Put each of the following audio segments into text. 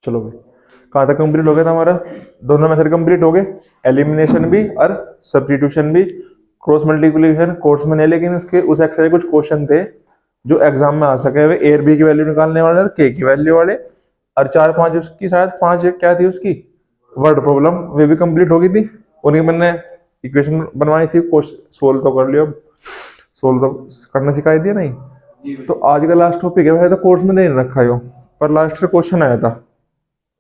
चलो भाई, कहाँ तक कंप्लीट हो गया था हमारा? दोनों मेथड कंप्लीट हो गए, एलिमिनेशन भी और सब्स्टिट्यूशन भी। क्रॉस मल्टीप्लिकेशन कोर्स में नहीं, लेकिन उसके उस एक्सरसाइज कुछ क्वेश्चन थे जो एग्जाम में आ सके हुए, ए और बी की वैल्यू निकालने वाले और के की वैल्यू वाले, और चार पांच उसकी शायद पांच क्या थी उसकी वर्ड प्रॉब्लम, वे भी कंप्लीट हो गई थी। उन्हीं मैंने इक्वेशन बनवाई थी, सोल्व तो कर लियो, सोल्व तो करना सिखाई दिया नहीं। तो आज का लास्ट टॉपिक है, वैसे तो कोर्स में नहीं रखा है पर लास्ट क्वेश्चन आया था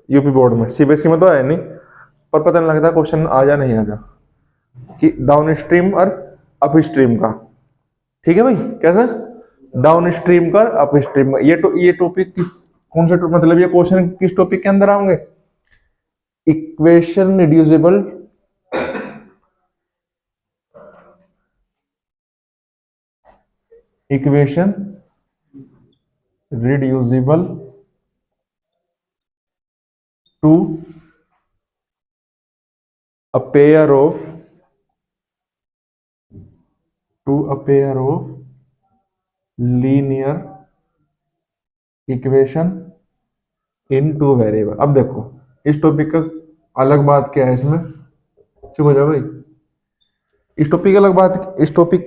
यूपी बोर्ड में, सीबीएसई में तो आया नहीं, पर पता नहीं लगता क्वेश्चन आ जा नहीं आजा, कि डाउन स्ट्रीम और अप स्ट्रीम का। ठीक है भाई, कैसा? डाउन स्ट्रीम का अप स्ट्रीम का, ये टॉपिक किस कौन से मतलब ये क्वेश्चन किस टॉपिक के अंदर आएंगे? Equation reducible equation reducible to a pair of linear equation in two variable. अब देखो इस टॉपिक का अलग बात क्या है इसमें, चुप हो जाओ भाई। इस टॉपिक की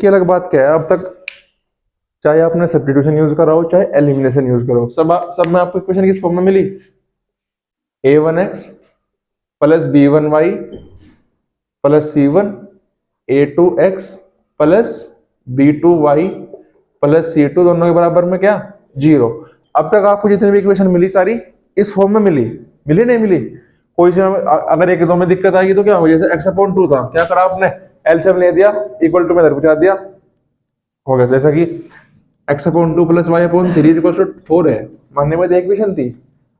अलग बात क्या है? अब तक चाहे आपने सब्स्टिट्यूशन यूज करा हो चाहे एलिमिनेशन यूज करो, सब में आपको इक्वेशन किस फॉर्म में मिली? a1x plus b1y plus c1 a2x plus b2y plus c2 दोनों के बराबर में क्या? जीरो। अब तक आपको जितनी भी इक्वेशन मिली सारी इस फॉर्म में मिली, मिली नहीं मिली? कोई से अगर एक दो में दिक्कत आएगी तो क्या हो? जैसे x अपॉन टू था, क्या करा आपने? एलसीएम ले दिया, इक्वल टू में इधर पहुंचा दिया, हो गया। जैसा कि x upon two plus y upon three equal to four है, मानने में एक इक्वेशन थी,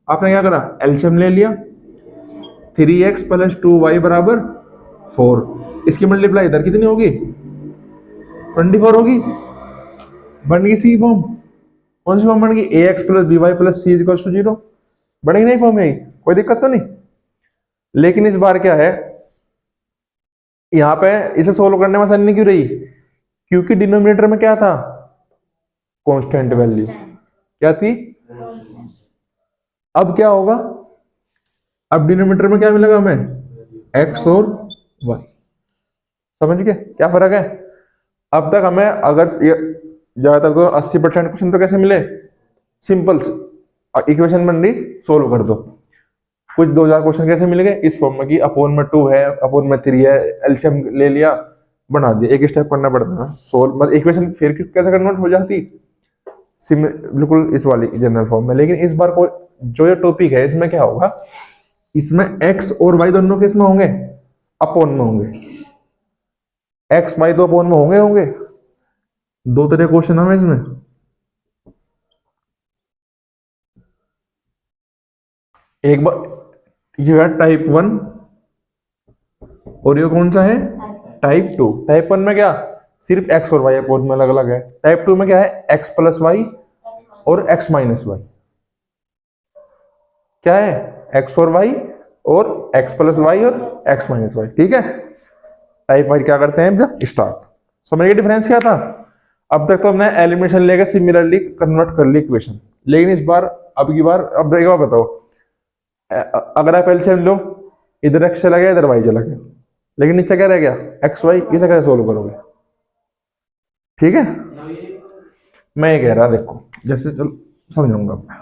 आपने क्या करा? एलसीएम ले लिया, three x plus two y बराबर फोर, इसकी मल्टीप्लाई इधर कितनी होगी? 24 होगी। बन गई सी फॉर्म। कौन सी फॉर्म बन गई? A X plus B Y plus C equal to zero. बनेगी नहीं फॉर्म? यही कोई दिक्कत तो नहीं। लेकिन इस बार क्या है, यहाँ पे इसे सोल्व करने में आसानी नहीं क्यों रही? क्योंकि डिनोमिनेटर में क्या था? कांस्टेंट वैल्यू क्या थी? अब क्या होगा? अब डिनोमिनेटर में क्या मिलेगा हमें? एक्स और वाई। समझ गए क्या फर्क है? अब तक हमें अगर ज्यादातर तो 80% क्वेश्चन तो कैसे मिले? सिंपल इक्वेशन बन रही, सोल्व कर दो। कुछ 2000 क्वेश्चन कैसे मिल गए? इस फॉर्म में कि अपोन में टू है, अपोन में थ्री है, एलसीएम ले लिया, बना दिया। एक स्टेप करना पड़ता है सोल्व, मतलब इक्वेशन फिर कैसे कन्वर्ट हो जाती बिल्कुल इस वाली जनरल फॉर्म में। लेकिन इस बार को जो ये टॉपिक है इसमें क्या होगा, इसमें एक्स और वाई दोनों किस में होंगे? अपोन में होंगे। एक्स वाई तो अपोन में होंगे होंगे। दो तरह क्वेश्चन है इसमें, एक बार ये है टाइप वन और ये कौन सा है? Type two. टाइप वन में क्या सिर्फ एक्स और वाई अपोन में अलग अलग है, टाइप टू में क्या है? एक्स प्लस वाई और एक्स माइनस वाई। क्या है? एक्स और वाई और एक्स प्लस वाई और एक्स माइनस वाई। ठीक है, टाइप वाई क्या करते हैं जब स्टार्ट। समझ गए डिफरेंस क्या था? अब तक तो हमने एलिमिनेशन लेकर सिमिलरली कन्वर्ट कर ली इक्वेशन, लेकिन इस बार अब की बार अब एक बार बताओ, अगर आप एलसीएम लो, इधर एक्स चला गया इधर वाई चला गया, लेकिन नीचे क्या रह गया? X y. इसे कैसे सोल्व करोगे? ठीक है, मैं ये कह रहा देखो, जैसे चलो समझाऊंगा मैं।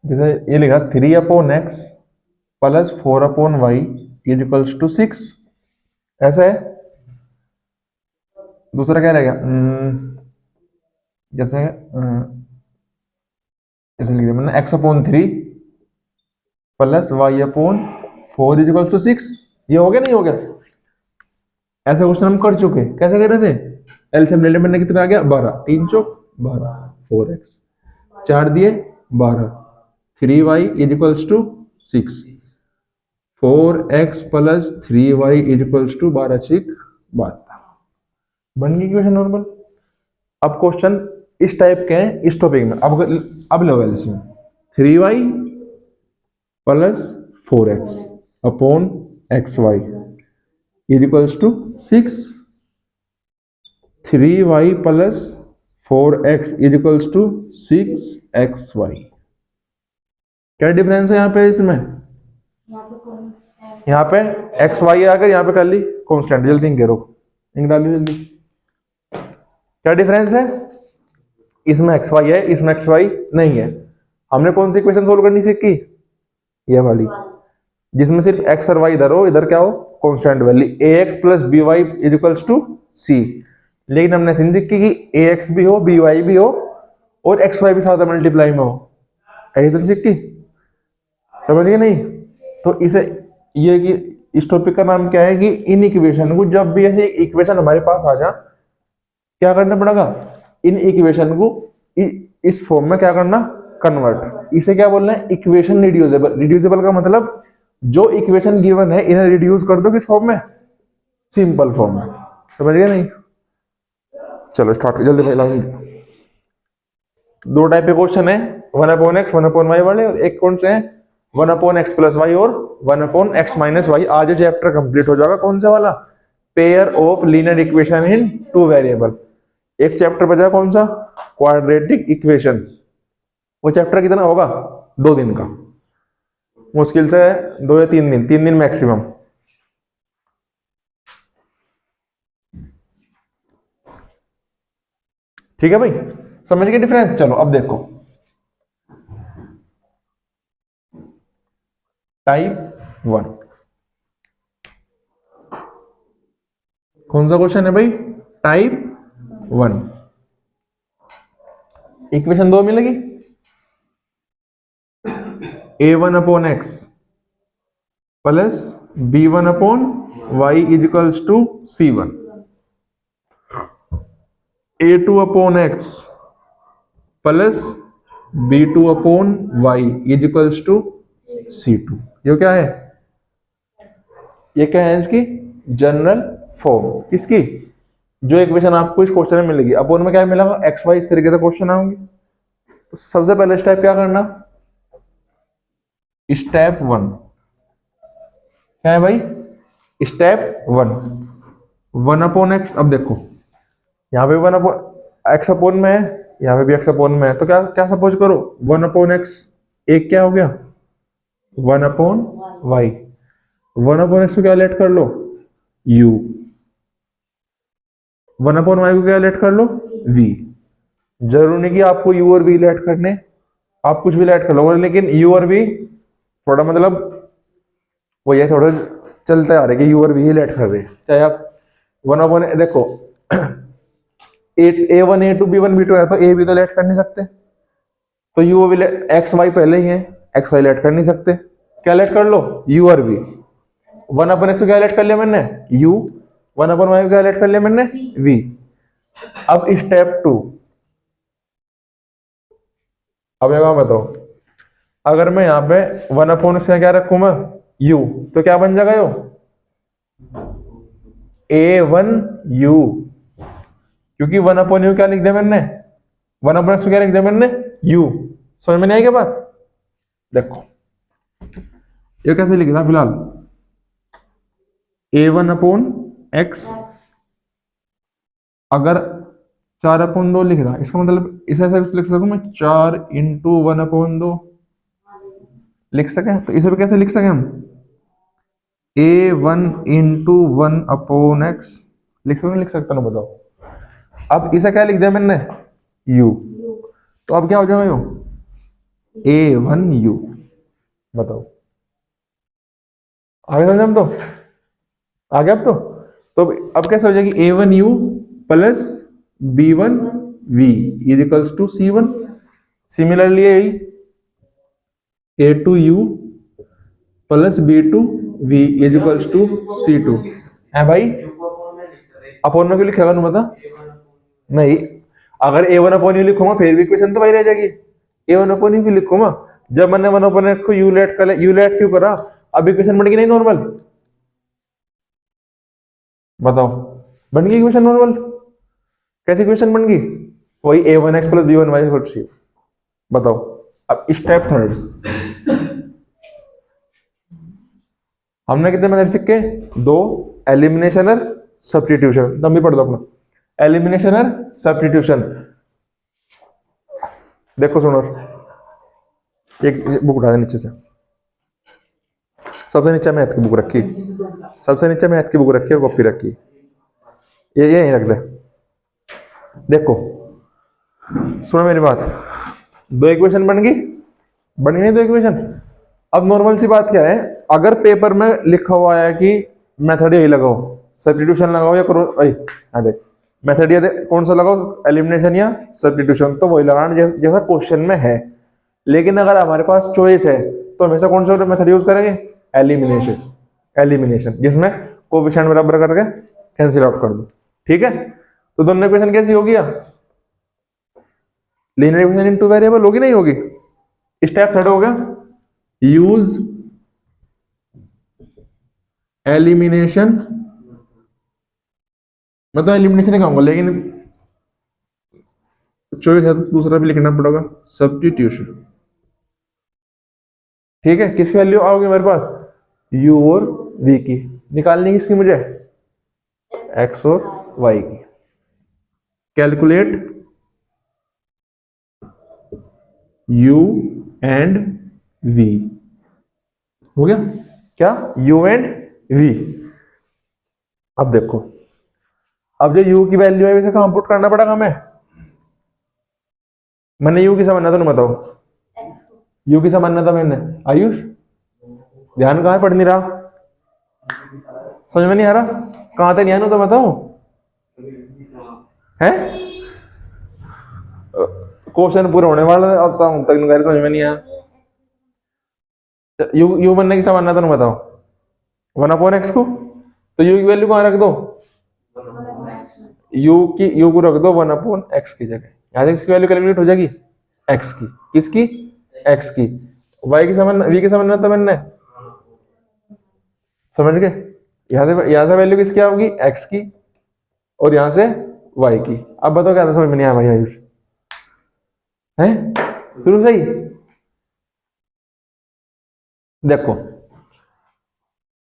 जैसे ये लिखा three upon x plus four upon Y is equals to six, ऐसा है। दूसरा क्या रहेगा? जैसे जैसे लिख दिया मैंने x upon three plus y upon four is equals to six. ये हो गया नहीं हो गया? ऐसा क्वेश्चन हम कर चुके, कैसे कर रहे थे? एलसीएम ले लिया मैंने, कितना आ गया? 12, तीन चौक 12, फोर एक्स, चार दिए 12, three Y is equals to six, four X plus three Y is equals to 12 6 12। बन गई इक्वेशन नॉर्मल। अब क्वेश्चन इस टाइप के हैं इस टॉपिक में। अब लो LCM, three Y plus four X upon X Y is equals to 6, 3y plus 4x is equals to 6xy। क्या डिफरेंस है यहाँ पे इसमें? यहाँ पे एक्स वाई आकर यहाँ पे कर ली कॉन्स्टेंट, जल्दी इंक करो, इंक डालिए जल्दी। क्या डिफरेंस है? इसमें एक्स वाई है, इसमें एक्स वाई नहीं है। हमने कौन सी इक्वेशन सोल्व करनी सीखी? ये वाली, जिसमें सिर्फ एक्स और वाई इधर हो, इधर क्या हो? Constant value. A X plus B Y is equals to C. लेकिन हमने सीखी कि ए एक्स भी हो, बी वाई भी हो और एक्स वाई भी साथ मल्टीप्लाई में हो। ऐसी तो सीखी, समझ गए नहीं? तो इसे ये कि इस टॉपिक का नाम क्या है कि इन इक्वेशन को, जब भी ऐसे इक्वेशन हमारे पास आ जा, क्या करना पड़ेगा? इन इक्वेशन को इस फॉर्म में क्या करना? कन्वर्ट। इसे क्या बोलना है? Equation reducible. रिड्यूसेबल का मतलब जो इक्वेशन गिवन है इन्हें रिड्यूस कर दो किस फॉर्म में? सिंपल फॉर्म में। समझ गए नहीं? चलो स्टार्ट जल्दी भाई। दो टाइप के क्वेश्चन है, 1/x 1/y वाले, और एक कौन से है 1/x प्लस वाई और 1/x माइनस वाई। आज चैप्टर कंप्लीट हो जाएगा। कौन सा वाला? Pair of linear equation in two variable. एक चैप्टर बचा कौन सा? Quadratic equation. वो चैप्टर कितना होगा? 2 दिन का, मुश्किल से 2 या 3 दिन, 3 दिन मैक्सिमम। ठीक है भाई, समझ गए डिफरेंस? चलो अब देखो टाइप 1 कौन सा क्वेश्चन है भाई? टाइप 1। इक्वेशन 2 मिलेगी, a1/x plus b1/y is equals to c1, a2/x plus b2/y is equals to c2। ये क्या है? ये क्या है इसकी जनरल फॉर्म। किसकी? जो इक्वेशन आपको इस क्वेश्चन में मिलेगी। अपोन में क्या मिलेगा? एक्स वाई, इस तरीके से क्वेश्चन आएंगे। तो सबसे पहले स्टेप क्या करना? स्टेप 1 क्या है भाई? Step 1 1/x। अब देखो यहाँ पे 1/x अपोन में है, यहाँ पे भी x अपोन में है, तो क्या क्या सपोज करो 1/x एक क्या हो गया 1/y। 1/x को क्या लेट कर लो? u। 1/y को क्या लेट कर लो? v। जरूरी नहीं कि आपको u और v लेट करने, आप कुछ भी लेट कर लो, लेकिन u और v थोड़ा मतलब वो ये थोड़ा चलते आ रहे कि u और v ही लेट कर रहे हैं। चाहे आप 1/, देखो a1 a2 b1 b2 है, तो a भी तो लेट कर नहीं सकते, तो u भी एक्स वाई पहले ही है, एक्स वाई लेट कर नहीं सकते। क्या लेट कर लो? u और v। 1/x को क्या लेट कर लिया मैंने? u। 1/y को क्या लेट कर लिया मैंने? v। अब स्टेप 2, अब मैं बताओ, अगर मैं यहाँ पे 1/x का क्या रखूं मैं? u, तो क्या बन जाएगा? यो a1u, क्योंकि 1/u क्या लिख दिया मैंने? 1/x को क्या लिख दिया मैंने? u। समझ में नहीं आई क्या बात? देखो ये कैसे लिख रहा फिलहाल, a1/x अगर 4/2 लिख रहा, इसका मतलब इसे ऐसा लिख सकूं मैं 4 × 1/2 लिख सके। तो इसे भी कैसे लिख सके हम? a1 × 1/x लिख सकते, लिख सकता ना? बताओ। अब इसे क्या लिख दिया मैंने? u। तो अब क्या हो जाएगा? यो a1u। बताओ आगे समझ हम? तो आगे अब अब कैसे हो जाएगी? a1u plus b1v is equals to c1। Similarly यही a2u plus b2v is equals to c2 है भाई। अपोन में क्यों लिखेगा तुम बता? नहीं, अगर a1/u लिखूंगा फिर भी इक्वेशन तो वही रह जाएगी। a1/u क्यों लिखूंगा? जब मैंने 1/x को u लेट कर, u लेट क्यों करा? अब इक्वेशन बन गई नहीं नॉर्मल? बताओ, बन गई इक्वेशन नॉर्मल? कैसी इक्वेशन बन गई? वही a1x plus b1y equal to c। बताओ। अब स्टेप 3 हमने कितने मेथड सीखे? 2। एलिमिनेशन और सब्स्टिट्यूशन, तुम भी पढ़ दो अपना, एलिमिनेशन और सब्स्टिट्यूशन। देखो सुनो, एक बुक उठा दे नीचे से, सबसे नीचे मैथ की बुक रखी, सबसे नीचे मैथ की बुक रखी और कॉपी रखी, ये यहीं रख दे। देखो सुनो मेरी बात, दो इक्वेशन बन गई, बन गई दो इक्वेशन। अब नॉर्मल सी बात क्या है, अगर पेपर में लिखा हुआ है कि मेथड यही लगाओ, सब्स्टिट्यूशन लगाओ या करो, हाँ देख मेथड ये कौन सा लगाओ, एलिमिनेशन या सब्स्टिट्यूशन, तो वही लगाना जैसा क्वेश्चन में है। लेकिन अगर हमारे पास चॉइस है तो हमेशा कौन सा मेथड यूज करेंगे, एलिमिनेशन, एलिमिनेशन, जिसमें कोएफिशिएंट बराबर करके कैंसिल आउट कर दो। ठीक है, तो दोनों इक्वेशन कैसी होगी, linear equation in two variable होगी, नहीं होगी। स्टेप थर्ड हो गया, यूज एलिमिनेशन, मैं तो एलिमिनेशन ही कहूंगा, लेकिन चॉइस है तो दूसरा भी लिखना पड़ेगा, सब्स्टिट्यूशन। ठीक है, किसकी वैल्यू आओगी मेरे पास, u और v की, निकालनी किसकी मुझे, x और y की। कैलकुलेट u एंड v, हो गया क्या, u एंड v। अब देखो, अब जो u की वैल्यू है इसे कहां पुट करना पड़ेगा हमें, मैंने u की समझना था, बताओ u की समझना था मैंने, आयुष ध्यान कहां है, पढ़ नहीं रहा, समझ में नहीं आ रहा, कहां तक ध्यान हो तो बताओ, है क्वेश्चन पूरा होने वाला है, अब तक समझ में नहीं आया। यू बनने की समझना था, बताओ 1/x को, तो u की वैल्यू कहां रख दो, u को रख दो 1/x की जगह, यहां से इसकी वैल्यू कैलकुलेट हो जाएगी x की, किसकी, x की। y की समझना, v की समझना था मैंने, समझ गए, यहां से वैल्यू किसकी होगी, x की, और यहां से y की। अब बताओ क्या था, समझ में नहीं आया भाई आयुष, है शुरू सही। देखो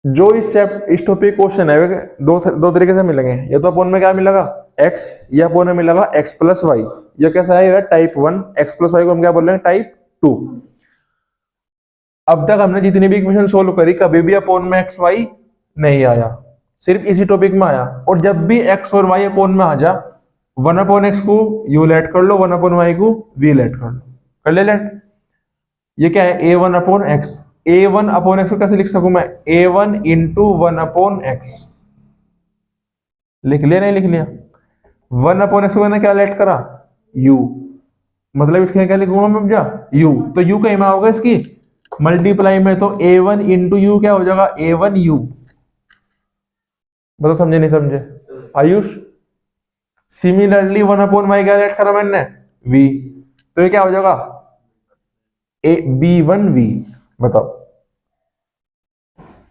जो इस टॉपिक क्वेश्चन है दो तरीके से मिलेंगे, या तो अपन में क्या मिलेगा x, या अपन में मिलेगा x प्लस वाई। ये कैसा है, टाइप 1, x प्लस वाई को हम क्या बोल रहे हैं, टाइप 2। अब तक हमने जितनी भी इक्वेशन सोल्व करी, कभी भी अपोन में एक्स वाई नहीं आया, सिर्फ इसी टॉपिक में आया। और जब भी x और y अपोन में आ जा, 1/x को u लेट कर लो, 1/y को v लेट कर लो, कर ले लेट। ये क्या है, a1/x, a1/x को कैसे लिख सकूं मैं, a1 इंटू 1/x, लिख लिया नहीं लिख लिया, 1/x को मैंने क्या लेट करा, u, मतलब इसके क्या लिखूंगा मैं जा, u, तो u कहीं में होगा इसकी मल्टीप्लाई में, तो a1 इंटू यू क्या हो जाएगा, a1u। बताओ समझे नहीं समझे आयुष। सिमिलरली 1/y क्या लेट करा मैंने, v, तो ये क्या हो जाएगा, b1v। बताओ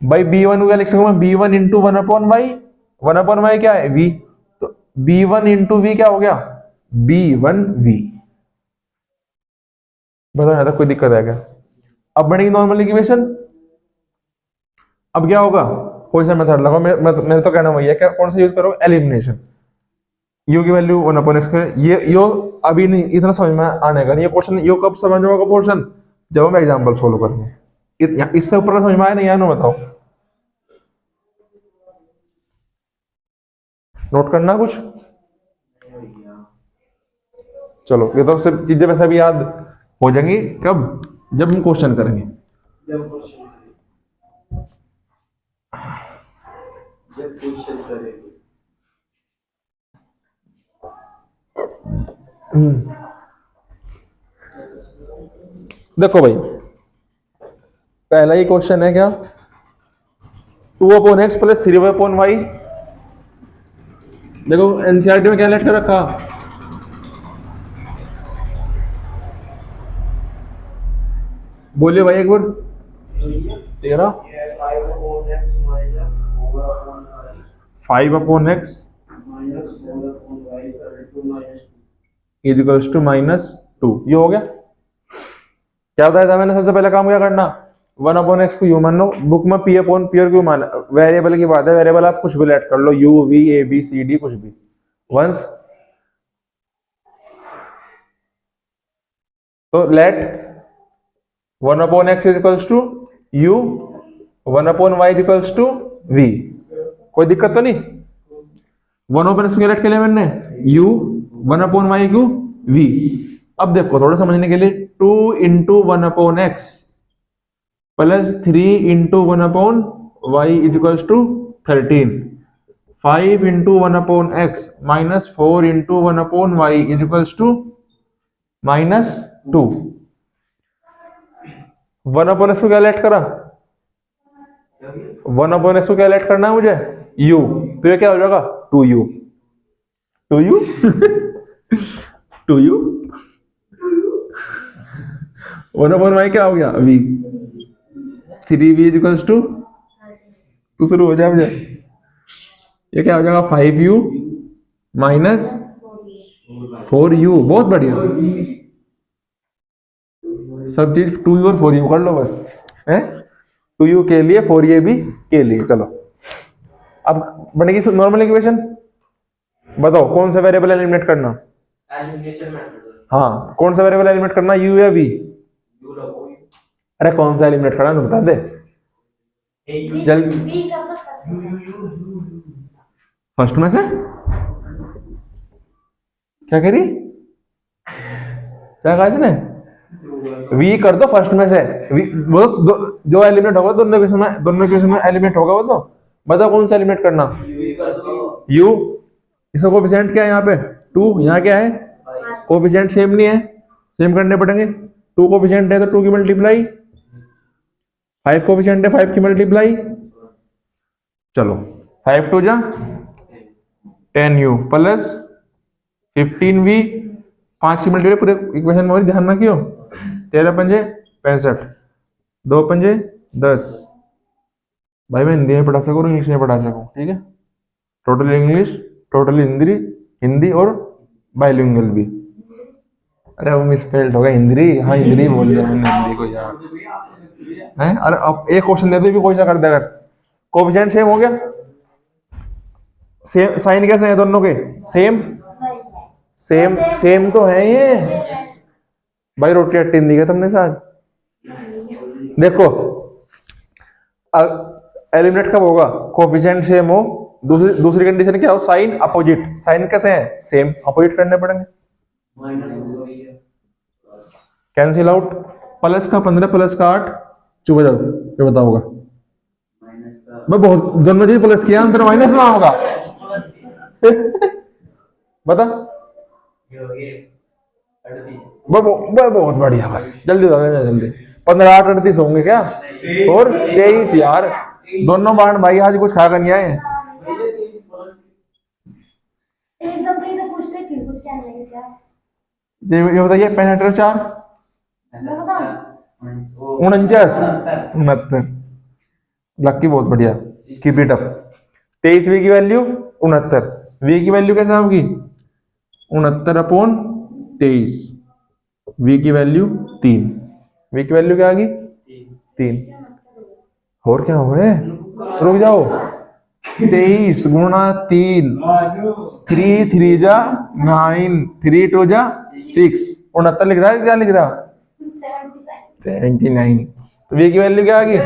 भाई b1 को क्या लिख सकूं मैं, b1 इंटू 1/y, 1/y क्या है v, तो b1 इंटू v क्या हो गया, b1v। बताओ यहां तक कोई दिक्कत है क्या। अब बनेगी नॉर्मल इक्वेशन, अब क्या होगा, कोई सा मेथड लगाओ, मेरे तो कहना वही है, क्या कौन सा यूज करो, एलिमिनेशन। यू की वैल्यू 1/x का, ये यो अभी नहीं इतना समझ में आने का, ये क्वेश्चन यो कब समझ में होगा पोर्शन, जब हम एग्जांपल सोल्व करेंगे। इससे ऊपर समझ में आया नहीं आया ना, बताओ, नोट करना कुछ, चलो ये तो सब चीजें वैसे भी याद हो जाएंगी कब, जब हम क्वेश्चन करेंगे। देखो भाई, पहला ही क्वेश्चन है क्या, 2/x प्लस 3/y। देखो एनसीईआरटी में क्या लेट कर रखा, बोलिए भाई एक बार, 13 5/x इक्वल्स टू -2, ये हो गया। क्या बताया था मैंने, सबसे पहले काम क्या करना, वन अपॉन एक्स को यू मान लो, बुक में पी अपॉन पी और क्यू मान, वेरिएबल की बात है, वेरिएबल आप कुछ भी लेट कर लो, U V A B C D कुछ भी। वंस तो let one upon X is equals to U, one upon Y is equals to V. कोई दिक्कत तो नहीं? वन अपॉन एक्स लेट के लिए मैंने u, one upon y q v. अब देखो थोड़ा समझने के लिए, two into one upon x plus three into one upon Y is equals to 13, 5 into one upon x minus 4 into one upon Y is equals to -2। One upon x को क्या late करा? One upon x को क्या late करना है मुझे? u, तो ये क्या हो जाएगा? 2u, 2u 2u, one upon Y क्या हो गया? v, 3v is equals to, तो शुरू हो जाए मुझे, ये क्या हो जाएगा? 5u minus 4u। बहुत बढ़िया, सब चीज 2u और 4u कर लो बस, है 2u के लिए 4a भी के लिए। चलो अब बनेगी नॉर्मल इक्वेशन। बताओ कौन सा वेरिएबल एलिमिनेट करना? हाँ, कौन सा वेरिएबल एलिमिनेट करना, u या v? अरे कौन सा एलिमिनेट करना बता दे जल्दी। फर्स्ट में से क्या कह रही, क्या कहा इसने? v कर दो फर्स्ट में से, बस जो एलिमिनेट होगा दोनों इक्वेशन में एलिमिनेट होगा वो। तो बताओ कौन सा एलिमिनेट करना? u, इसका कोएफिशिएंट क्या है यहाँ पे? 2, यहाँ क्या है? कोएफिशिएंट सेम नहीं है, सेम करने पड़ेंगे। 2 कोएफिशिएंट है तो 2 की मल्टीप्लाई, 5 कोएफिशिएंट है 5 की मल्टीप्लाई। चलो 5 2 जा 10u प्लस 15v, 5 की मल्टीप्लाई पूरे इक्वेशन में ध्यान रखियो, 13 पंजे 65, 2 पंजे 10। भाई मैं हिंदी में पढ़ा सकूँ, इंग्लिश में पढ़ा सकूँ, ठीक है? टोटल इंग्लिश, टोटल हिंदी और बाइलिंगुअल भी। अरे वो मिसस्पेल्ड होगा हिंदी, हाँ हिंदी बोल दिया मैंने हिंदी को यार, है? अरे अब एक क्वेश्चन दे दो भी कोई सा कर दे, अगर कोएफिशिएंट सेम हो गया, सेम साइन कैसे है दोनों के? सेम सेम सेम तो है ये भाई। रोटी अट्टी नहीं गया तुमने साथ। देखो एलिमिनेट कब होगा? कोएफिशिएंट सेम हो, दूसरी कंडीशन क्या हो? Sign opposite. साइन कैसे है? सेम, अपोजिट करने पड़ेंगे, कैंसिल आउट। प्लस का 15 प्लस का 8, चुप जाओ, ये बताओगा मैं बहुत दोनों चीज प्लस किया, आंसर माइनस में होगा। बता, बहुत बढ़िया, बस जल्दी जल्दी। 15 8 38 होंगे क्या? और 23 यार, दोनों बाण भाई आज कुछ खा कर नहीं आए। ये बताइए 65 4 49 69। लक्की बहुत बढ़िया, कीप इट अप। 23v की वैल्यू 69, v की वैल्यू कैसे होगी? 69 अपॉन 23, v की वैल्यू 3, v की वैल्यू क्या आ गई? 3। और क्या हुआ है? रुक जाओ, 23 गुणा 3, 3 3 जा 9, 3 2 जा 6, 69 लिख रहा है, क्या लिख रहा? 79। तो v की वैल्यू क्या आ गई?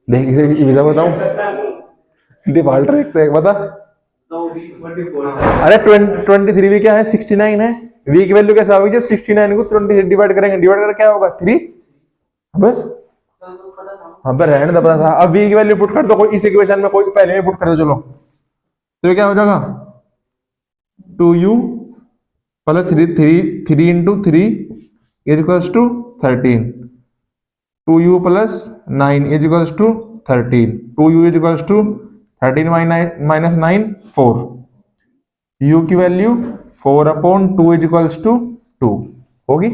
देख इसे इधर बताऊं, डिफॉल्ट रेट से बता। अरे 23v क्या है? 69 है। v की वैल्यू कैसे होगी? जब 69 को 20 से डिवाइड करेंगे, डिवाइड करके क्या होगा? 3। बस हाँ पर रहने दबा था। अब v की वैल्यू पुट कर दो कोई इस इक्वेशन में, कोई पहले में पुट कर दो। चलो तो क्या हो जाएगा? 2u plus 3 into 3 is equals to 13, 2u plus 9 is equals to 13, 2u is equals to 13 minus 9 4, u की value 4 upon 2 is equals to 2 होगी।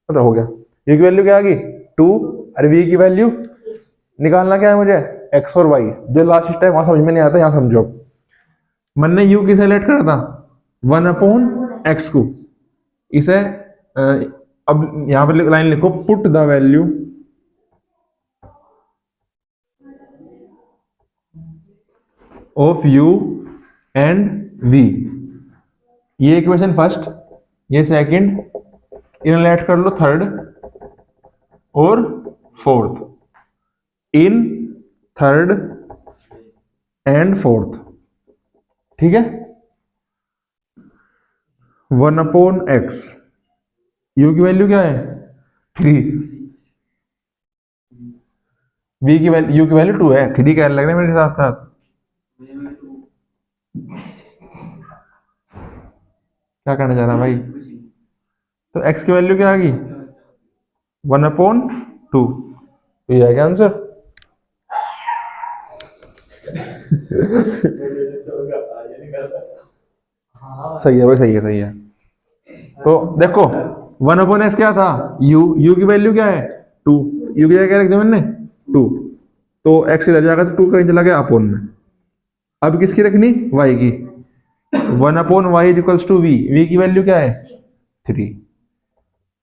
तो हो गया, u की वैल्यू क्या आ गई? 2। अरे v की वैल्यू निकालना क्या है मुझे? x और y। जो लास्ट स्टेप वहां समझ में नहीं आता, यहाँ समझो। मैंने u किसे लेट करा था? 1 अपॉन x को। इसे अब यहाँ पर लाइन लिखो, put the value of u and v. ये इक्वेशन फर्स्ट, ये सेकंड, इन्हें ऐड कर लो थर्ड और fourth, in third and fourth. ठीक है, 1/x, यू की वैल्यू क्या है 3, वी की वैल्यू, यू की वैल्यू 2 है, 3 कहने लग रहे हैं मेरे साथ साथ। क्या करना चाह रहा भाई? तो x की वैल्यू क्या आ गई 1/2। तो ये है क्या आंसर? सही है भाई, सही है, सही है। तो देखो 1/x क्या था, u की वैल्यू क्या है 2, u की जगह क्या रख दिया मैंने 2, तो x इधर जाएगा तो 2 कहीं चला गया अपोन में। अब किसकी रखनी y की, 1/y इक्वल्स टू v की वैल्यू क्या है 3,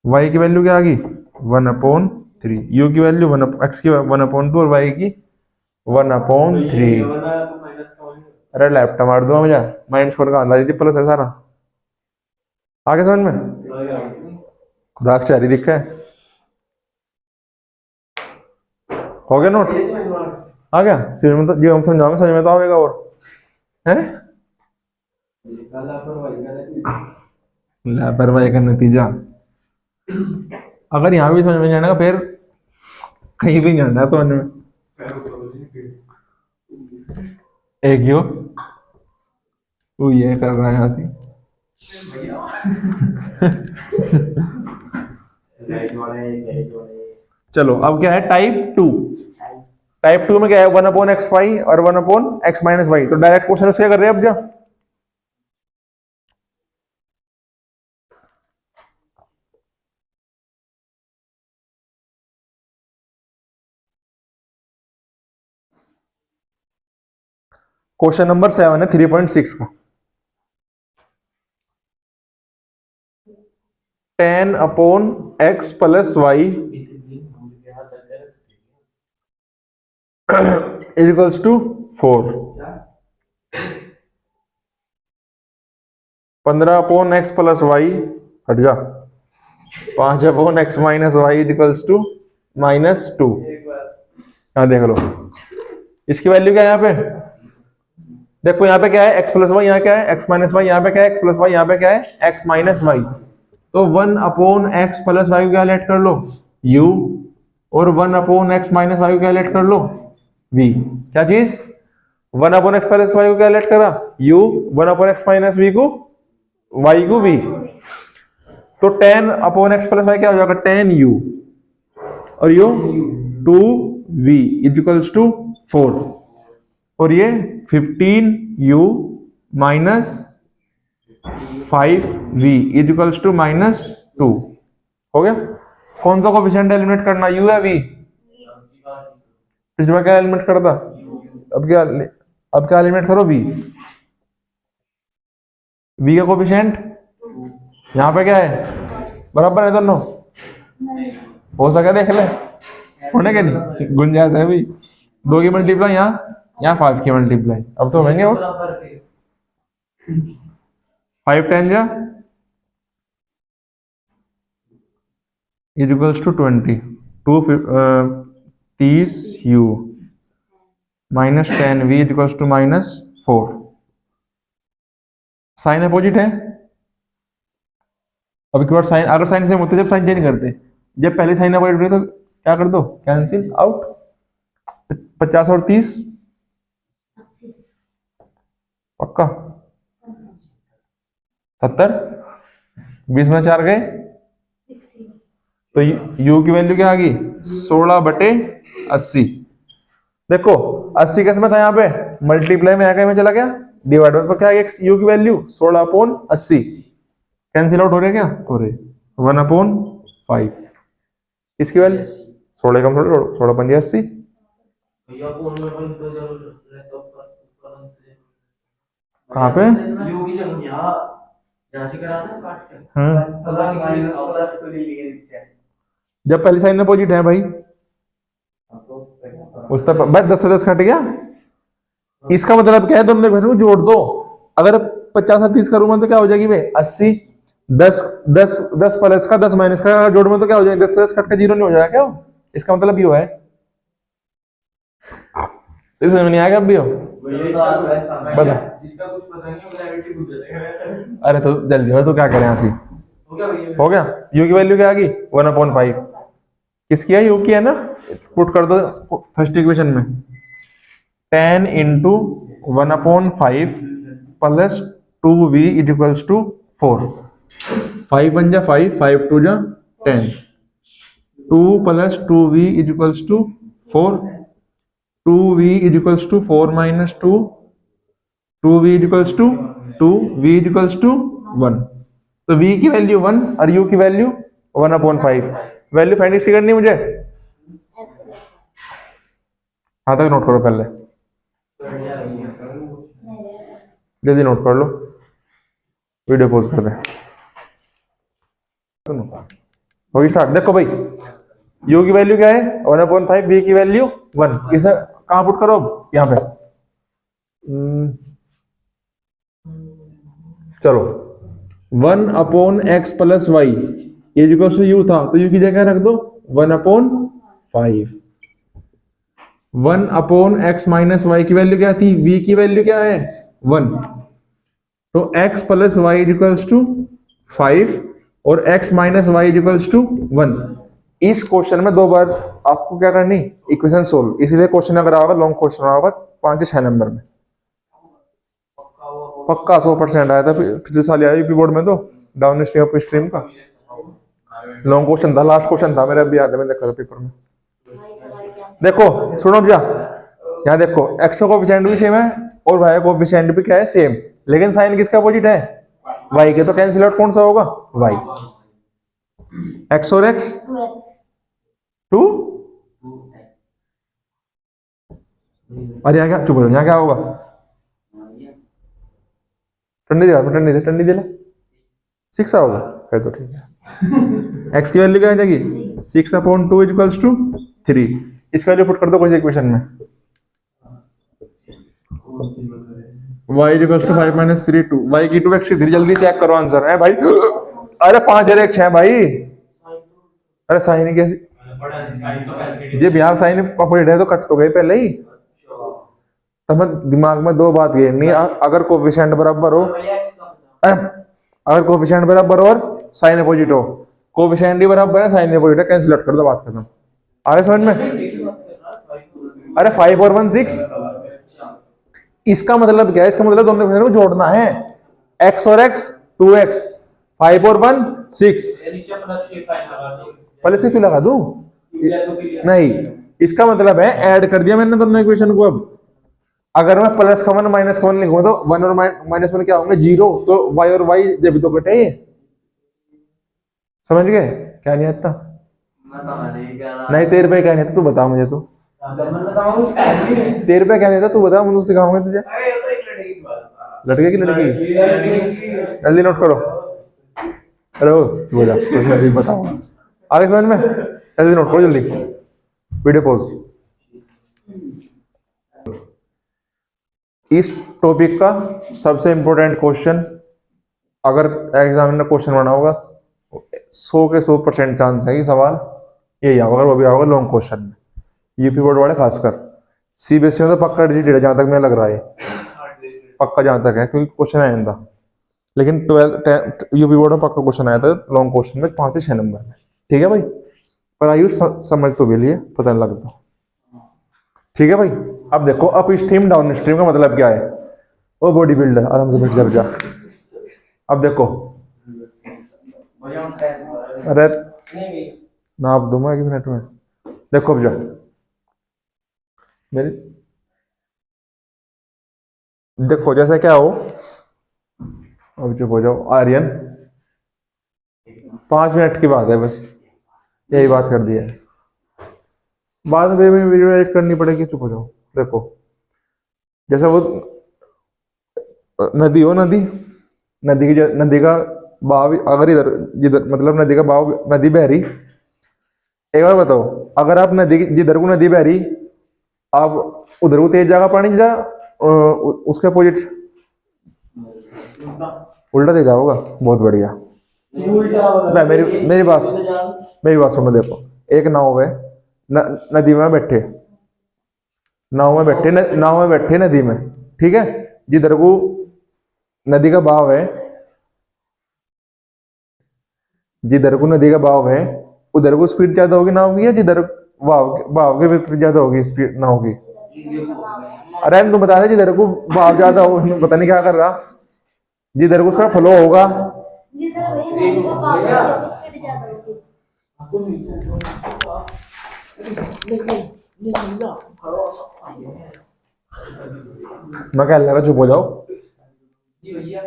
y की वैल्यू क्या आ गई 1/3, u की वैल्यू x की 1/2 और y की 1/3। अरे लैपटॉप मार दूंगा मुझे, माइनस फोर का अंदाजा प्लस है सारा। आगे समझ में खुदा की चारी दिखा है। हो गया नोट, आ गया समझ में? तो जो हम समझाओगे समझ में तो आएगा। और है लापरवाही का नतीजा। अगर यहाँ भी समझ में नहीं आएगा फिर कहीं भी नहीं आना समझ में। एक यो तू ये कर रहा है यहाँ से। चलो अब क्या है टाइप 2। टाइप 2 में क्या है 1/xy और 1/x-y। तो डायरेक्ट क्वेश्चन उसका कर रहे हैं अब क्या। क्वेश्चन नंबर 7 है 3.6 का। 10/x + y equals to 4। 15/x + y, हट जा, 5/x - y इक्वल्स टू -2। यहाँ देख लो इसकी वैल्यू क्या है यहाँ पे। देखो यहाँ पे क्या है x + y, यहाँ क्या है x - y, यहाँ पे क्या है x + y, यहाँ पे क्या है x - y। तो 1/x + y को क्या लेट कर लो u, और 1/x - y को क्या लेट कर लो v। क्या चीज 1/x + y को क्या लेट करा u, 1/x - v को y को v। तो 10/x + y क्या हो जाएगा 10u, और यो 2v इक्वल्स टू 4, और ये 15u - 5v इक्वल्स टू -2। हो गया। कौन सा कोफिशिएंट एलिमिनेट करना u या v? पिछले बार क्या एलिमिनेट करता, अब क्या एलिमिनेट करो v। v का कोफिशिएंट यहाँ पे क्या है बराबर है दोनों, हो सके देख ले, होने के नहीं गुंजाइश है भाई। 2 की मल्टीप्लाई यहाँ 5 की मल्टीप्लाई, अब तो होंगे। और 5 10 जा equals to 20, 30u -10v equals to -4। Sign opposite है। अब की बार साइन, अगर साइन सेम होते जब साइन चेंज करते, जब पहले साइन अपोजिट होते तो क्या कर दो कैंसिल आउट। 50 और 30 पक्का 70, 20 में 4 गए, तो u की वैल्यू क्या आ गई 16/80। देखो 80 कैसे में था यहाँ पे मल्टीप्लाई में आगे में चला गया डिवाइड में, तो क्या है u की वैल्यू 16/80। कैंसिल आउट हो रहे क्या हो रहे 1/5। इसकी वैल्यू 16 कम 16 पंजे 80। कहाँ पे जब पहली साइन अपोजिट है भाई, उस तक बस 10 से 10 कट गया, इसका मतलब क्या है, दोनों को जोड़ दो। अगर 50 और 30 करूंगा तो क्या हो जाएगी भाई 80। 10 10 10 प्लस का 10 माइनस का जोड़ूंगा तो क्या हो जाएगा, 10 10 कट का 0 नहीं हो जाएगा क्या वो? इसका मतलब ये है। तो समझ में नहीं आएगा अब भी हो बता। इसका कुछ पता नहीं, ग्रेविटी पूछ रहे अरे तो जल्दी हो, तो क्या करें ऐसी। हो गया, यू की वैल्यू क्या आ गई 1/5। किसकी है, यू की है ना। पुट कर दो फर्स्ट इक्वेशन में 10 into 1/5 plus 2v equals to 4। 5 1 जा 5, 5 2 जा 10, 2 plus 2v equals to 4, 2v equals to 4 minus 2, 2v equals to 2, v equals to 1। तो v की वैल्यू 1 और u की वैल्यू 1/5। वैल्यू फाइंड किसी करनी है मुझे, हाँ तक नोट करो पहले, जल्दी नोट कर लो, वीडियो पॉज कर दे। सुनो होगी स्टार्ट। देखो भाई u की वैल्यू क्या है 1/5, v की वैल्यू 1। इसे कहाँ पुट करो, अब यहाँ पे। चलो 1/x plus y equals to u था, तो u की जगह रख दो 1/5। 1/x माइनस वाई की वैल्यू क्या थी, v की वैल्यू क्या है 1। तो x plus y equals to 5 और x minus y equals to 1। इस क्वेश्चन में दो बार आपको क्या करनी, इक्वेशन सोल्व। इसलिए क्वेश्चन अगर आओगे लॉन्ग क्वेश्चन आओगा 5 से 6 नंबर में पक्का 100% आया था पिछले साल आया यूपी बोर्ड में, तो डाउन स्ट्रीम अप स्ट्रीम का लॉन्ग क्वेश्चन था, लास्ट क्वेश्चन था मेरा, अभी याद है मैंने देखा था पेपर में। देखो सुनो भैया, यहाँ देखो x का कोएफिशिएंट भी सेम है और y का कोएफिशिएंट भी क्या है सेम, लेकिन साइन किसका अपोजिट है, y के। तो कैंसिल आउट कौन सा होगा, y। x और x 2। अरे यहाँ क्या, चुप हो जाओ, यहाँ क्या होगा, ठंडी दे ठंडी दे ठंडी दे 6 होगा, फिर तो ठीक है। x की वैल्यू क्या आ जाएगी 6/2 इक्वल्स टू 3। इसका वैल्यू पुट कर दो कोई इक्वेशन में, y equals to 5 minus 3 2, y की 2x की 3। जल्दी चेक करो आंसर है भाई। अरे 5 और 1 6 भाई। अरे साइन कैसे जी यहाँ साइन अपोजिट है तो कट तो गए पहले ही। तो मैं दिमाग में दो बात घेरनी, अगर कोफिशिएंट बराबर हो, अगर कोफिशिएंट बराबर हो और साइन अपोजिट हो, कोफिशिएंट ही बराबर है साइन अपोजिट है, कैंसिल आउट कर दो, बात खत्म। आगे समझ में। अरे 5 और 1 6। इसका मतलब क्या है, इसका मतलब दोनों को जोड़ना है, x और x 2x, 5 और 1 6। पहले से क्यों लगा दूं, नहीं इसका मतलब है ऐड कर दिया मैंने दोनों इक्वेशन को। अब अगर मैं प्लस का 1 माइनस का 1 लिखूंगा तो 1 और माइनस 1 क्या होंगे 0, तो y और y जब तो कटे। समझ गए, क्या नहीं आता, नहीं तेरे पे क्या नहीं आता, तू बता मुझे, तू तेरे पे क्या नहीं था, तू बता, मुझे सिखाऊंगा तुझे। लड़के की लड़की, जल्दी नोट करो। हेलो तू बता, तुझे सही बताऊंगा आगे समझ में, जल्दी नोट करो, जल्दी वीडियो पॉज। इस टॉपिक का सबसे इंपॉर्टेंट क्वेश्चन, अगर एग्जाम में क्वेश्चन बना होगा 100 के 100% चांस है कि सवाल यही आओगे, वो भी आओगे लॉन्ग क्वेश्चन में, यूपी बोर्ड वाले खासकर। सीबीएसई में तो पक्का डिजिटेड है, जहां तक मुझे लग रहा है, पक्का जहां तक है, क्योंकि क्वेश्चन आया था। लेकिन 12 यूपी बोर्ड में पक्का क्वेश्चन आया था लॉन्ग क्वेश्चन में 5 से 6 नंबर में। ठीक है भाई, पर आयुष समझ तो भी लिए, पता नहीं लगता। ठीक है भाई, अब देखो अप स्ट्रीम डाउन स्ट्रीम का मतलब क्या है, ओ बॉडी बिल्डर आराम से बैठ जा। अब देखो, अरे नाप दूंगा 1 मिनट में। देखो अब जा मेरी, देखो जैसे क्या हो, अब चुप हो जाओ आर्यन, 5 मिनट की बात है बस, यही बात कर दी है, बाद में वीडियो एडिट करनी पड़ेगी, चुप हो जाओ। देखो जैसे वो नदी हो, नदी नदी का बहाव अगर इधर जिधर, मतलब नदी का बहाव, नदी बह रही, एक बार बताओ, अगर आप नदी जिधर को नदी बह रही, आप उधर को तेज जाएगा पानी जा, उसके अपोजिट उल्टा दे जाओगा, बहुत बढ़िया। मैं मेरी बात सुनो, देखो एक नाव है, नदी में बैठे, नाव में बैठे नदी में, ठीक है। जिधर को नदी का बहाव है, जिधर को नदी का बहाव है उधर को स्पीड ज्यादा होगी नाव की, या जिधर बहाव बहाव के विपरीत ज्यादा होगी स्पीड नाव की? अरे हम तुम बता रहे जिधर को बहाव ज्यादा हो, पता नहीं क्या कर रहा, जिधर को उसका फ्लो होगा। मैं कह लगा चुप हो जाओ। जी भैया।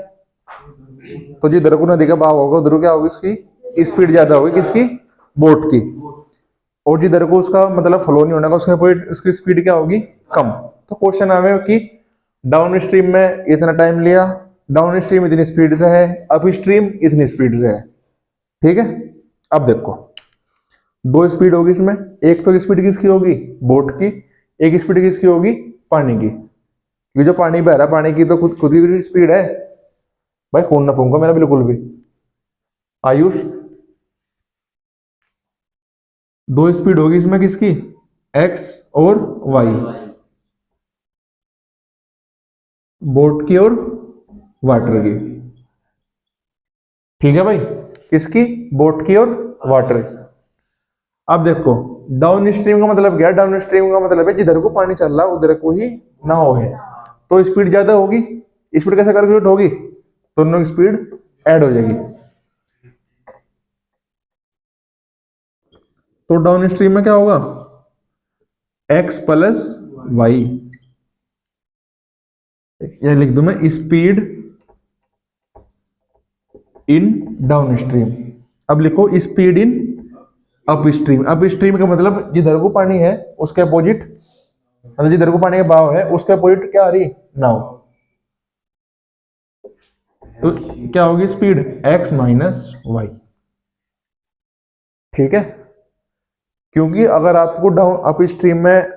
तो जिधर को नदी का बहाव होगा उधर को क्या होगी, उसकी स्पीड ज्यादा होगी, किसकी? बोट की। और जिधर को उसका मतलब फ्लो नहीं होने का, उसकी स्पीड क्या होगी? कम। तो क्वेश्चन आवे कि डाउन स्ट्रीम में इतना टाइम लिया, डाउन स्ट्रीम इतनी स्पीड से है, अप स्ट्रीम इतनी स्पीड से है, ठीक है। अब देखो दो स्पीड होगी इसमें, एक तो स्पीड किसकी होगी? बोट की। एक स्पीड किसकी होगी? पानी की। ये जो पानी बह रहा है, पानी की तो खुद खुद की स्पीड है भाई, खून ना फूंको मेरा बिल्कुल भी। आयुष, दो स्पीड होगी इसमें, किसकी? एक्स और वाई, बोट की और वाटर की, ठीक है भाई। किसकी? बोट की और वाटर की। अब देखो डाउन स्ट्रीम का मतलब क्या है? डाउन स्ट्रीम का मतलब है जिधर को पानी चल रहा है उधर को ही नाव है, तो स्पीड ज्यादा होगी। स्पीड कैसे कैलकुलेट होगी? दोनों की स्पीड ऐड हो जाएगी। तो डाउन स्ट्रीम में क्या होगा? एक्स प्लस वाई, यह लिख दूं मैं, स्पीड इन डाउन स्ट्रीम। अब लिखो speed in up stream. Up stream का मतलब जिधर को पानी है उसके अपोजिट, मतलब जिधर को पानी का बहाव है उसके अपोजिट क्या आ रही? नाव। तो क्या होगी स्पीड? एक्स माइनस वाई, ठीक है। क्योंकि अगर आपको डाउन अप स्ट्रीम में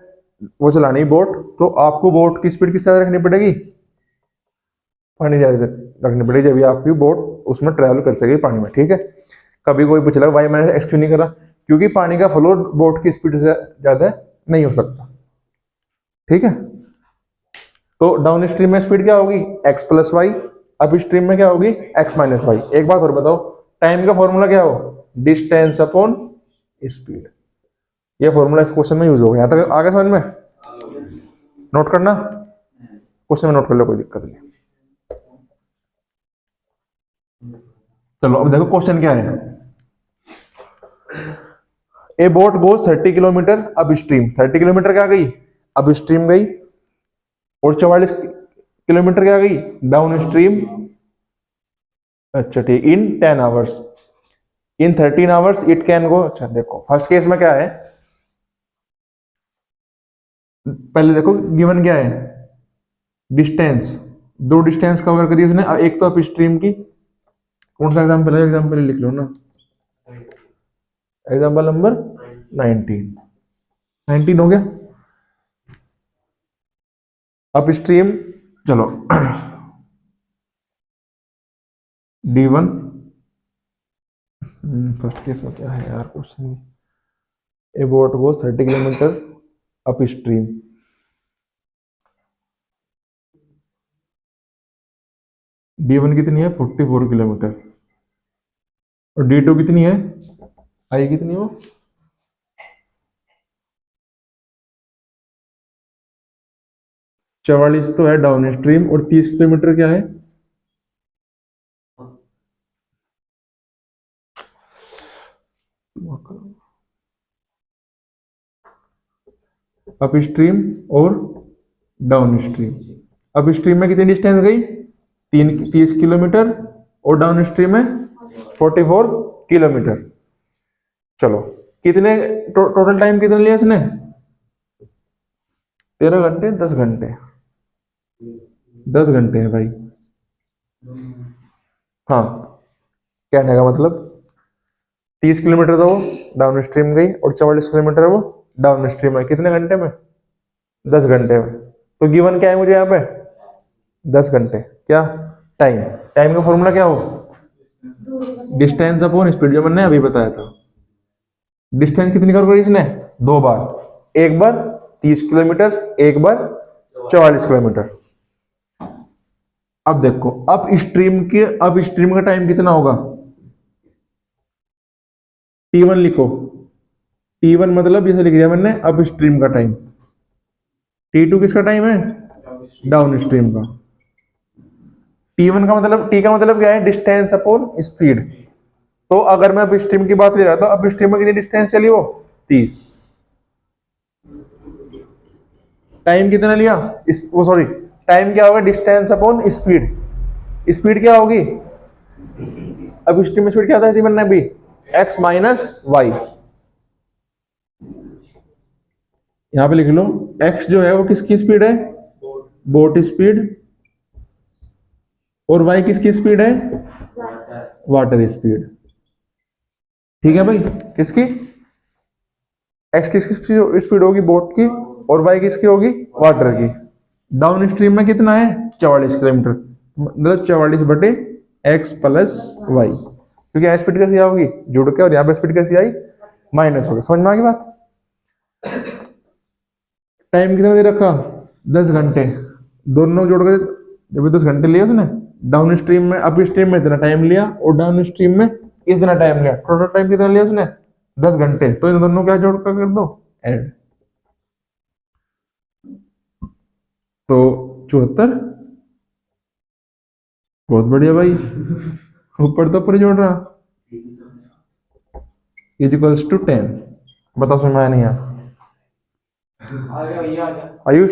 वो चलानी बोट, तो आपको बोट की स्पीड किस तरह रखनी पड़ेगी? पानी ज्यादा रखनी पड़ेगी, जब आपकी बोट उसमें ट्रेवल कर सकेगी पानी में, ठीक है। कभी कोई पूछ लगा भाई मैंने एक्स क्यों नहीं करा? क्योंकि पानी का फ्लो बोट की स्पीड से ज्यादा नहीं हो सकता, ठीक है। तो डाउन स्ट्रीम में स्पीड क्या होगी? X plus y. Upstream में क्या होगी? X minus y. एक बात और बताओ, टाइम का फॉर्मूला क्या हो? Distance upon speed. ये फॉर्मूला इस क्वेश्चन में यूज होगा। यहां तक आगे समझ में? नोट करना, क्वेश्चन में नोट कर लो, कोई दिक्कत नहीं। चलो अब देखो क्वेश्चन क्या है। ए boat goes 30 kilometre up stream. 30 kilometre क्या गई? अप स्ट्रीम गई। और 44 किलोमीटर क्या गई? Down stream. अच्छा ठीक, इन 10 hours, in 13 hours it can go. अच्छा देखो फर्स्ट केस में क्या है, पहले देखो गिवन क्या है? डिस्टेंस। दो डिस्टेंस कवर करी उसने, एक तो अप स्ट्रीम की। कौन सा एग्जांपल है? एग्जांपल लिख लो ना, एग्जांपल नंबर 19। 19 हो गया अप स्ट्रीम। चलो D1। फर्स्ट केस में क्या है यार क्वेश्चन? ए बोट गो 30 किलोमीटर अप स्ट्रीम। D1 कितनी है? 44 किलोमीटर। और D2 कितनी है? आई कितनी हो? 44 तो है डाउन स्ट्रीम, और 30 किलोमीटर क्या है? अप स्ट्रीम और डाउन स्ट्रीम। अप स्ट्रीम में कितनी डिस्टेंस गई? 30 किलोमीटर, और डाउन स्ट्रीम में 44 किलोमीटर। चलो कितने टोटल टाइम कितना लिया इसने? 13 घंटे, 10 घंटे, 10 घंटे है भाई। हाँ, कहने का मतलब 30 किलोमीटर तो वो डाउन स्ट्रीम गई, और 44 किलोमीटर वो डाउन स्ट्रीम है, कितने घंटे में? 10 घंटे में। तो गिवन क्या है मुझे यहाँ पे 10 घंटे। क्या टाइम, टाइम का फॉर्मूला क्या हो, डिस्टेंस अपॉन स्पीड, जो मैंने अभी बताया था। डिस्टेंस कितनी कवर करी इसने, 2 बार, एक बार 30 किलोमीटर, एक बार 44 किलोमीटर। अब देखो अब स्ट्रीम का टाइम कितना होगा, T1 लिखो। T1 मतलब जैसे लिख दिया मैंने अप स्ट्रीम का टाइम, T2 किसका टाइम है, डाउन स्ट्रीम का। T1 का मतलब, T का मतलब क्या है, डिस्टेंस अपॉन स्पीड। तो अगर मैं अप स्ट्रीम की बात ले रहा था, अप स्ट्रीम में कितनी डिस्टेंस चली वो 30, टाइम कितना लिया वो सॉरी, टाइम क्या होगा, डिस्टेंस अपॉन स्पीड। स्पीड क्या होगी, अब स्ट्रीम में स्पीड क्या था मैंने अभी, x माइनस वाई। यहां पे लिख लो x जो है वो किसकी स्पीड है, बोट स्पीड, और y किसकी स्पीड है, वाटर स्पीड। ठीक है भाई, किसकी, x किसकी स्पीड होगी, बोट की, और y किसकी होगी, वाटर की। डाउन स्ट्रीम में कितना है 44 किलोमीटर, मतलब 44 बटे x प्लस वाई, क्योंकि यहाँ स्पीड कैसी आओगी जुड़ के, और यहाँ पे स्पीड कैसी आई माइनस हो गई। समझ में आ गई बात। टाइम कितना दे रखा 10 घंटे, दोनों जोड़ के जब 10 घंटे लिया उसने, डाउन स्ट्रीम में अप स्ट्रीम में इतना टाइम लिया, और डाउन स्ट्रीम में इतना टाइम लिया, टोटल टाइम कितना लिया उसने 10 घंटे। तो इन दोनों क्या जोड़ कर दो, ऐड। तो 74, बहुत बढ़िया भाई, ऊपर तो ऊपर जोड़ रहा, इज इक्वल्स टू 10। बताओ समझ में आया नहीं आया, आ गया भैया, आ गया। आयुष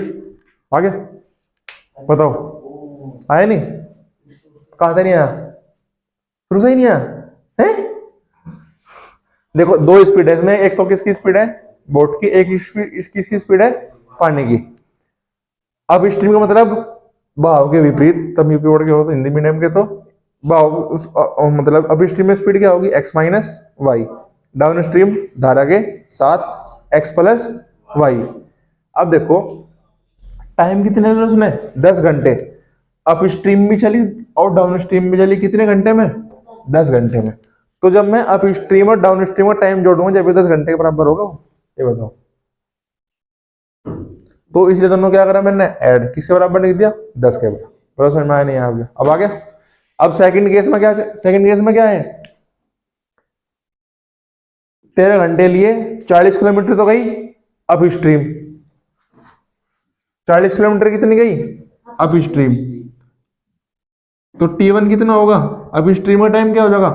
आ गया, बताओ आया नहीं, कहा था नहीं आया, शुरू से ही नहीं आया है। देखो दो स्पीड है इसमें, एक तो किसकी स्पीड है, बोट की, एक किसकी स्पीड है, पानी की। अब स्ट्रीम का मतलब बहाव के विपरीत, तब यूपी बोर्ड के हो तो हिंदी मीडियम के तो बहाव मतलब अब स्ट्रीम में स्पीड क्या होगी x minus y, downstream धारा के साथ x प्लस वाई। अब देखो टाइम कितने लिया उसने 10 घंटे, अप स्ट्रीम भी चली और डाउन स्ट्रीम भी चली, कितने घंटे में 10 घंटे में। तो जब मैं अप स्ट्रीम और डाउन स्ट्रीम का टाइम जोड़ूंगा जब ये 10 घंटे के बराबर होगा वो, ये बताओ। तो इसलिए दोनों क्या करा मैंने, ऐड, किसके बराबर लिख दिया 10 के बराबर। बड़ा समझ में आया नहीं आ गया, अब आ गया। अब सेकंड केस में क्या, सेकंड केस में क्या है, 13 घंटे लिए, 40 किलोमीटर तो गई अप स्ट्रीम, 40 किलोमीटर कितनी गई अप स्ट्रीम। तो T1 कितना होगा, अप स्ट्रीम का टाइम क्या हो जाएगा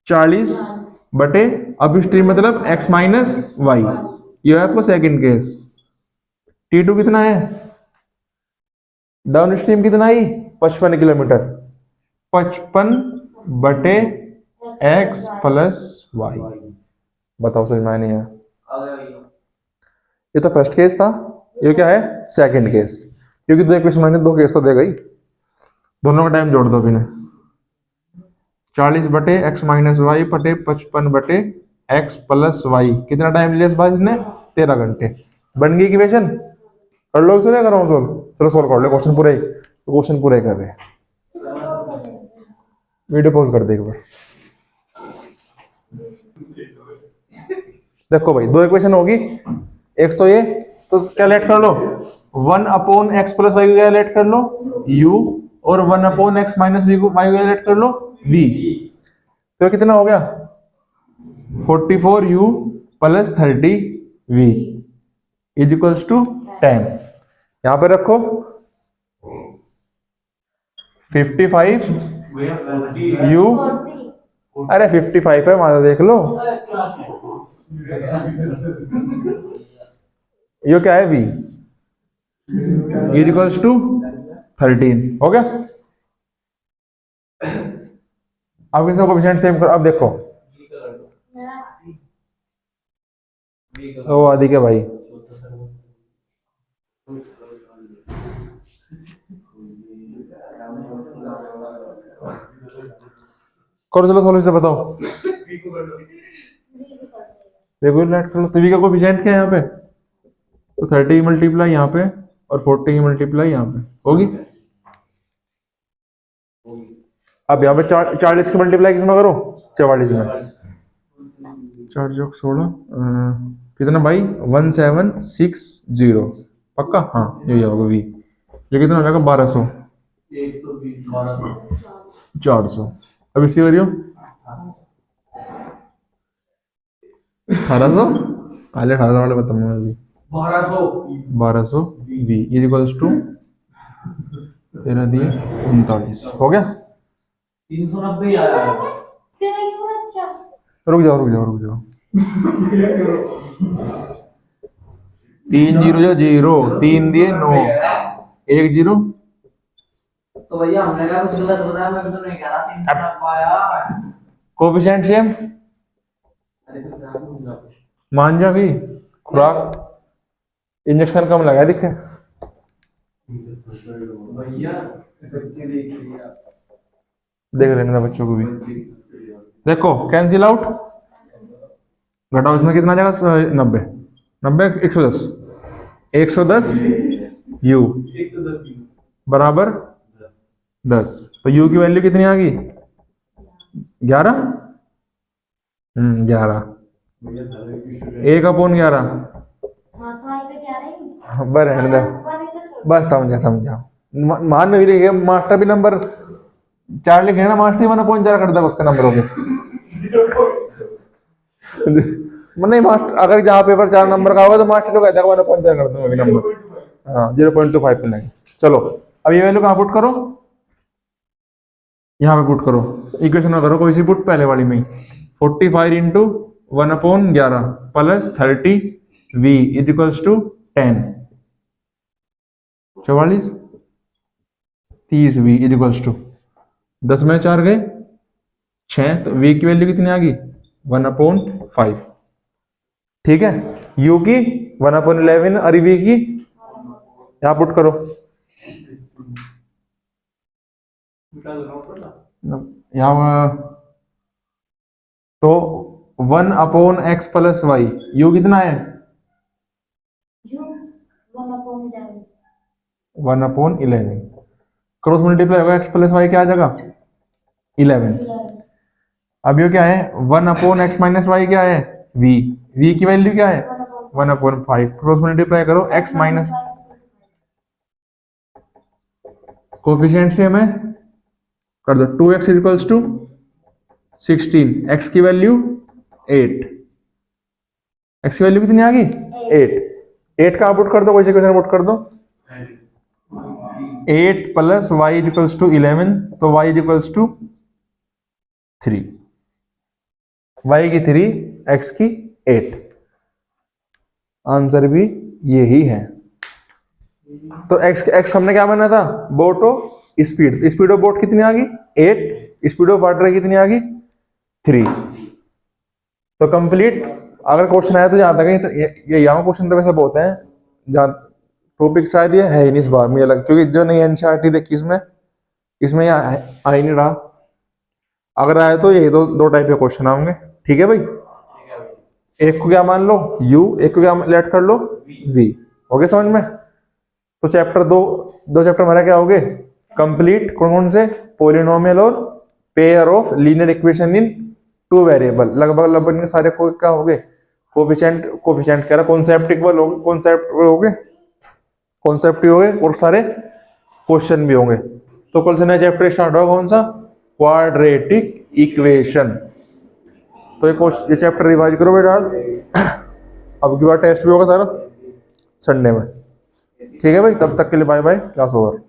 40 बटे अप स्ट्रीम मतलब x माइनस वाई। ये है आपको सेकंड केस। T2 कितना है, डाउन स्ट्रीम कितना आई 55 किलोमीटर, 55 बटे x प्लस वाई। बताओ समझ में आया नहीं आया, आ गया भैया। ये तो फर्स्ट केस था, ये क्या है सेकंड केस, क्योंकि दो क्वेश्चन मैंने दो केस तो दे गई, दोनों का टाइम जोड़ दो बिना, 40 बटे x माइनस वाई बटे 55 बटे x प्लस वाई। कितना टाइम लिया इस बार इसने 13 घंटे। बन गई इक्वेशन, कर लो सोल्व, कर रहा हूँ सोल्व, चलो सोल्व कर लो, क्वेश्चन पूरे, क्वेश्चन पूरे कर रहे हैं। वीडियो पॉज कर दे एक बार। देखो भाई दो इक्वेशन होगी, एक तो ये, तो क्या लेट कर लो 1 अपॉन एक्स प्लस वाई को क्या लेट कर लो u, और 1 अपॉन एक्स माइनस वी को वाई को क्या लेट कर लो v। तो कितना हो गया 44u plus 30v is equals to 10। यहां पे रखो 55u, अरे 55 है वहां देख लो, ये क्या है v इज इक्वल्स टू 13। हो गया। अब इसका कोएफिशिएंट सेम करो, अब देखो ओ आदि के भाई, करो चलो सॉल्व से बताओ, देखो लेट कर लो, तो v का कोएफिशिएंट क्या है यहाँ पे तो 30 की मल्टीप्लाई यहाँ पे और 40 की मल्टीप्लाई यहाँ पे होगी। अब यहाँ पे 40 की मल्टीप्लाई किसमें करो? 44 में। 4 जोक 16 कितना भाई? 1760। पक्का? हाँ यही होगा वी। ये कितना हो जाएगा? 1200। 400। अब इसकी वैल्यू 1800। पहले 1800 वाले बताऊंगा अभी। 1200 वी इज इक्वल्स टू 13 दिए 39। हो गया? 390 आया। रुक जाओ रुक जाओ रुक जाओ। 3 0 जो 0 3 दिए 9 1 0। तो भैया हमने क्या कुछ गलत बताया? मैं तो नहीं कह रहा 390 आया। Coefficient same. अरे तो क्या दूंगा? मान जा भी खुराक इंजेक्शन कम लगा दिखे। भैया बच्चे देख लिया। देख लेने दो बच्चों को भी। देखो कैंसिल आउट। घटाओ इसमें कितना आ जाएगा? 90 90 110 110 यू बराबर 10। तो यू की वैल्यू कितनी आ गई? 11। 11 1 अपॉन 11। बर रहने दे बस। समझा मान नहीं रही मास्टर भी नंबर 4 लिखे ना। मास्टर 1/4 कर देगा उसका नंबर हो गया। नहीं मास्टर अगर जहाँ पेपर 4 नंबर का होगा तो मास्टर को कहता है 1/4 कर दूंगा नंबर। हाँ 0.25 पे लगे। चलो अब ये वैल्यू कहाँ पुट करो? यहाँ पे पुट करो। इक्वेशन में करो कोई सी पुट पहले वाली में। 45 into 1/11 plus 30 v is equals to 10। 44 30 v is equals to 10 में 4 गए 6। तो v की वैल्यू कितनी आ गई? 1/5। ठीक है। u की 1/11 और v की यहाँ पुट करो। यहाँ तो 1/x प्लस वाई। u कितना है? 1/11। क्रॉस मल्टीप्लाई होगा x प्लस वाई क्या आ जाएगा? 11। अब ये क्या है? 1/x माइनस वाई क्या है? v। v की वैल्यू क्या है? 1/5। क्रॉस मल्टीप्लाई करो x माइनस कोफिशिएंट सेम है कर दो। 2x is equals to 16। x की वैल्यू 8। x की वैल्यू कितनी आ गई? 8। 8 का पुट कर दो। कोई से क्वेश्चन पुट कर दो। 8 plus y is equals to 11। तो y is equals to 3। y की 3 x की 8। आंसर भी यही है। तो x हमने क्या बना था? Boat of speed. Speed of boat कितनी आ गई? 8। स्पीड ऑफ वाटर कितनी आ गई? 3। तो कंप्लीट। अगर क्वेश्चन आया तो याद आ गई। तो ये यहाँ क्वेश्चन तो वैसे बहुत है जहाँ टॉपिक शायद ये है ही नहीं इस बार मुझे लग, क्योंकि जो नहीं एनसीईआरटी देखी इसमें ये आ ही नहीं रहा। अगर आए तो यही दो टाइप के क्वेश्चन आएंगे। ठीक है भाई। एक को क्या मान लो u, एक को क्या लेट कर लो v। हो गया समझ में? तो चैप्टर दो चैप्टर हमारा क्या हो गए कंप्लीट। कौन से? पॉलिनोमियल और pair of linear equation in 2 variable. लगभग इनके सारे को क्या हो गए? कोफिशिएंट कह रहा कॉन्सेप्ट इक्वल हो गए, कॉन्सेप्ट हो गए और सारे क्वेश्चन भी होंगे। तो कल से नया चैप्टर स्टार्ट होगा कौन सा? Quadratic equation. तो ये चैप्टर रिवाइज करो बेटा। अब की बार टेस्ट भी होगा सारा संडे में। ठीक है भाई। तब तक के लिए बाय बाय। Class over.